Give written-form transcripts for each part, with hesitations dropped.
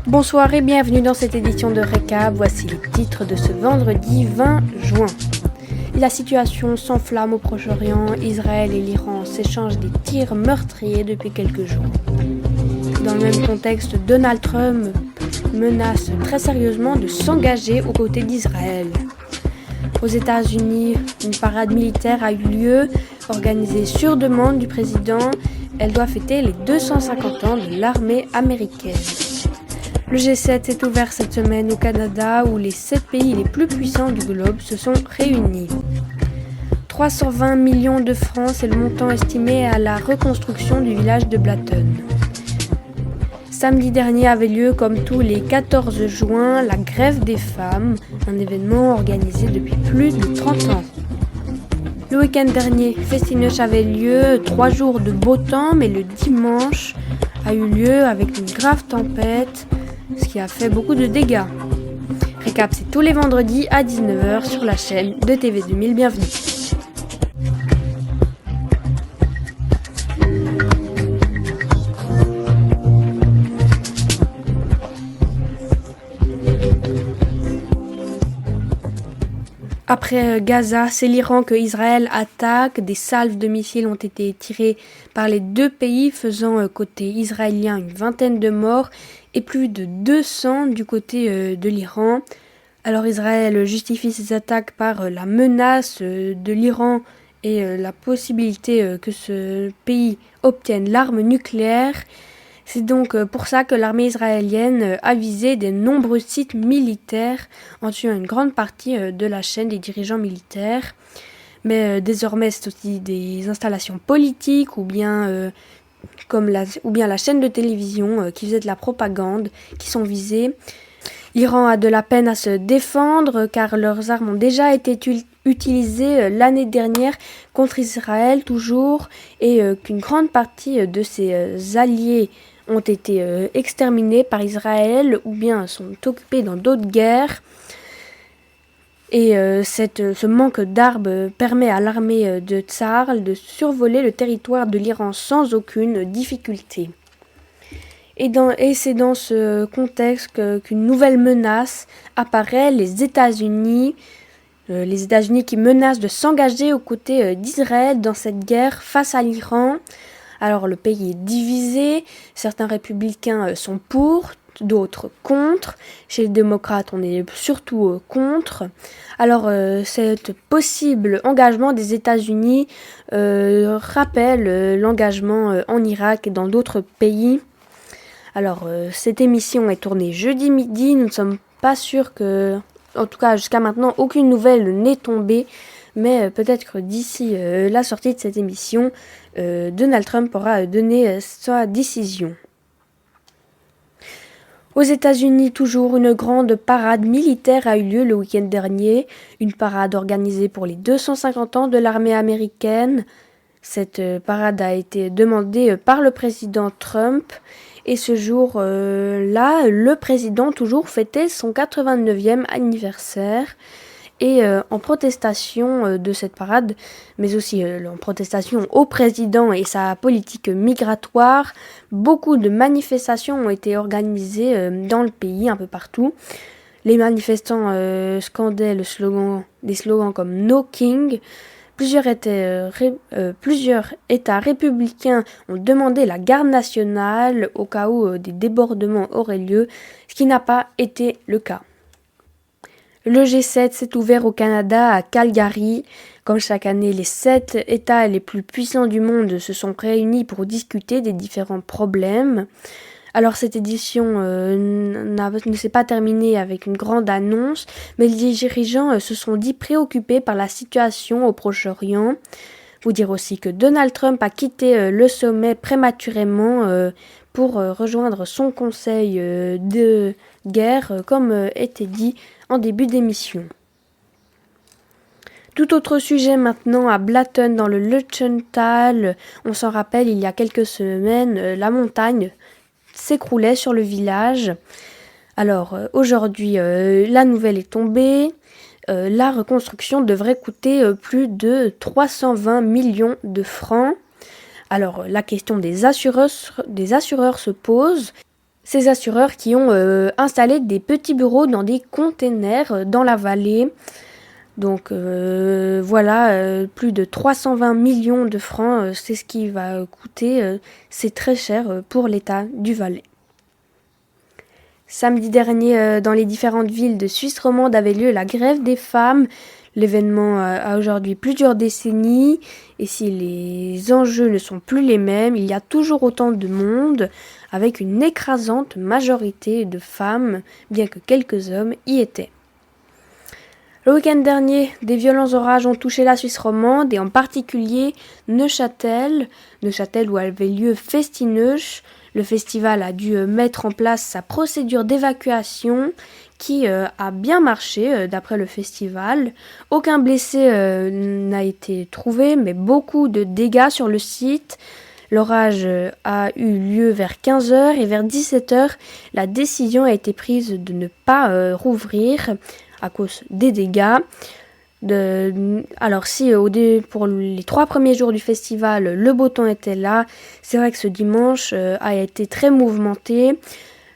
Bonsoir et bienvenue dans cette édition de Récap. Voici les titres de ce vendredi 20 juin. La situation s'enflamme au Proche-Orient. Israël et l'Iran s'échangent des tirs meurtriers depuis quelques jours. Dans le même contexte, Donald Trump menace très sérieusement de s'engager aux côtés d'Israël. Aux États-Unis, une parade militaire a eu lieu, organisée sur demande du président. Elle doit fêter les 250 ans de l'armée américaine. Le G7 s'est ouvert cette semaine au Canada où les 7 pays les plus puissants du globe se sont réunis. 320 millions de francs, c'est le montant estimé à la reconstruction du village de Blatten. Samedi dernier avait lieu, comme tous les 14 juin, la grève des femmes, un événement organisé depuis plus de 30 ans. Le week-end dernier, Festinoche avait lieu, 3 jours de beau temps, mais le dimanche a eu lieu avec une grave tempête, ce qui a fait beaucoup de dégâts. Récap, c'est tous les vendredis à 19h sur la chaîne de TV2000. Bienvenue. Après Gaza, c'est l'Iran que Israël attaque. Des salves de missiles ont été tirées par les deux pays, faisant côté israélien une vingtaine de morts et plus de 200 du côté de l'Iran. Alors Israël justifie ses attaques par la menace de l'Iran et la possibilité que ce pays obtienne l'arme nucléaire. C'est donc pour ça que l'armée israélienne a visé de nombreux sites militaires en tuant une grande partie de la chaîne des dirigeants militaires. Mais désormais, c'est aussi des installations politiques ou bien la chaîne de télévision qui faisait de la propagande qui sont visées. L'Iran a de la peine à se défendre car leurs armes ont déjà été utilisées l'année dernière contre Israël toujours et qu'une grande partie de ses alliés ont été exterminés par Israël ou bien sont occupés dans d'autres guerres. Et ce manque d'armes permet à l'armée de Tsar de survoler le territoire de l'Iran sans aucune difficulté. Et c'est dans ce contexte qu'une nouvelle menace apparaît, les États-Unis qui menacent de s'engager aux côtés d'Israël dans cette guerre face à l'Iran. Alors le pays est divisé, certains républicains sont pour, d'autres contre. Chez les démocrates, on est surtout contre. Alors cet possible engagement des États-Unis rappelle l'engagement en Irak et dans d'autres pays. Alors cette émission est tournée jeudi midi, nous ne sommes pas sûrs que, en tout cas jusqu'à maintenant, aucune nouvelle n'est tombée. Mais peut-être que d'ici la sortie de cette émission, Donald Trump aura donné sa décision. Aux États-Unis, toujours, une grande parade militaire a eu lieu le week-end dernier. Une parade organisée pour les 250 ans de l'armée américaine. Cette parade a été demandée par le président Trump. Et ce jour-là, le président toujours fêtait son 89e anniversaire. Et en protestation de cette parade, mais aussi en protestation au président et sa politique migratoire, beaucoup de manifestations ont été organisées dans le pays, un peu partout. Les manifestants scandaient des slogans comme No King. Plusieurs États républicains ont demandé la garde nationale au cas où des débordements auraient lieu, ce qui n'a pas été le cas. Le G7 s'est ouvert au Canada, à Calgary. Comme chaque année, les 7 États les plus puissants du monde se sont réunis pour discuter des différents problèmes. Alors cette édition ne s'est pas terminée avec une grande annonce, mais les dirigeants se sont dit préoccupés par la situation au Proche-Orient. Vous dire aussi que Donald Trump a quitté le sommet prématurément pour rejoindre son conseil de guerre, comme était dit en début d'émission. Tout autre sujet maintenant à Blatten dans le Lutzental. On s'en rappelle, il y a quelques semaines, la montagne s'écroulait sur le village. Alors aujourd'hui, la nouvelle est tombée. La reconstruction devrait coûter plus de 320 millions de francs. Alors la question des assureurs se pose. ces assureurs qui ont installé des petits bureaux dans des containers dans la vallée. Donc voilà, plus de 320 millions de francs, c'est ce qui va coûter. C'est très cher pour l'État du Valais. Samedi dernier, dans les différentes villes de Suisse romande avait lieu la grève des femmes. L'événement a aujourd'hui plusieurs décennies et si les enjeux ne sont plus les mêmes, il y a toujours autant de monde avec une écrasante majorité de femmes, bien que quelques hommes y étaient. Le week-end dernier, des violents orages ont touché la Suisse romande et en particulier Neuchâtel où avait lieu Festineuch. Le festival a dû mettre en place sa procédure d'évacuation qui a bien marché d'après le festival. Aucun blessé n'a été trouvé, mais beaucoup de dégâts sur le site. L'orage a eu lieu vers 15h et vers 17h, la décision a été prise de ne pas rouvrir à cause des dégâts. Alors si pour les 3 premiers jours du festival, le beau temps était là, c'est vrai que ce dimanche a été très mouvementé.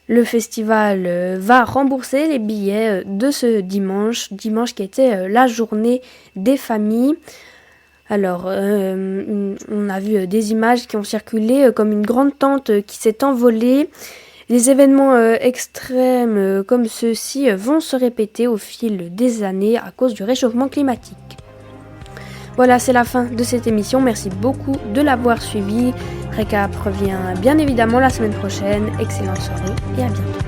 Le festival va rembourser les billets de ce dimanche qui était la journée des familles. Alors, on a vu des images qui ont circulé comme une grande tente qui s'est envolée. Les événements extrêmes comme ceux-ci vont se répéter au fil des années à cause du réchauffement climatique. Voilà, c'est la fin de cette émission. Merci beaucoup de l'avoir suivi. Récap revient bien évidemment la semaine prochaine. Excellente soirée et à bientôt.